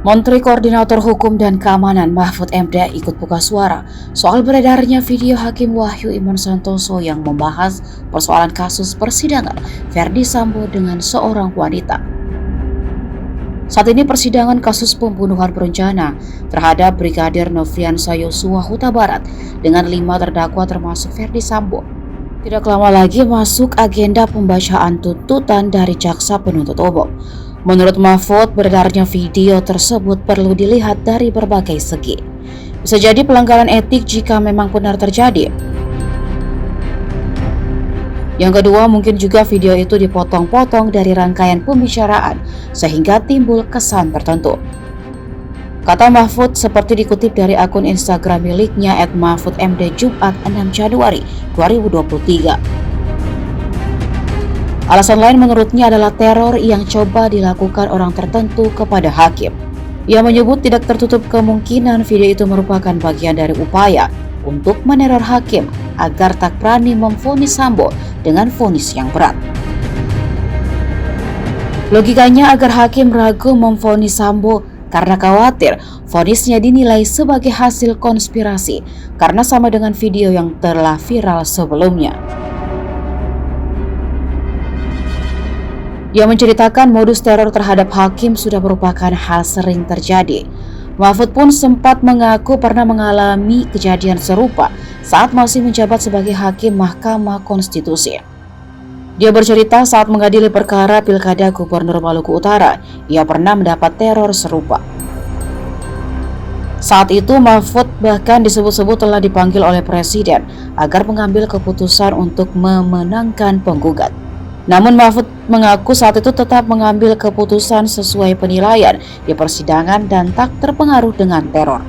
Menteri Koordinator Hukum dan Keamanan Mahfud MD ikut buka suara soal beredarnya video Hakim Wahyu Iman Santoso yang membahas persoalan kasus persidangan Verdi Sambo dengan seorang wanita. Saat ini persidangan kasus pembunuhan berencana terhadap Brigadir Nofriansah Yosua Huta Barat dengan 5 terdakwa termasuk Verdi Sambo tidak lama lagi masuk agenda pembacaan tuntutan dari jaksa penuntut umum. Menurut Mahfud, beredarnya video tersebut perlu dilihat dari berbagai segi. Bisa jadi pelanggaran etik jika memang benar terjadi. Yang kedua, mungkin juga video itu dipotong-potong dari rangkaian pembicaraan sehingga timbul kesan tertentu. Kata Mahfud seperti dikutip dari akun Instagram miliknya @mahfudmd Jumat 6 Januari 2023. Alasan lain menurutnya adalah teror yang coba dilakukan orang tertentu kepada hakim. Ia menyebut tidak tertutup kemungkinan video itu merupakan bagian dari upaya untuk meneror hakim agar tak berani memvonis Sambo dengan vonis yang berat. Logikanya agar hakim ragu memvonis Sambo karena khawatir vonisnya dinilai sebagai hasil konspirasi karena sama dengan video yang telah viral sebelumnya. Dia menceritakan modus teror terhadap hakim sudah merupakan hal sering terjadi. Mahfud pun sempat mengaku pernah mengalami kejadian serupa saat masih menjabat sebagai hakim Mahkamah Konstitusi. Dia bercerita saat mengadili perkara Pilkada Gubernur Maluku Utara, ia pernah mendapat teror serupa. Saat itu Mahfud bahkan disebut-sebut telah dipanggil oleh Presiden agar mengambil keputusan untuk memenangkan penggugat. Namun Mahfud mengaku saat itu tetap mengambil keputusan sesuai penilaian di persidangan dan tak terpengaruh dengan teror.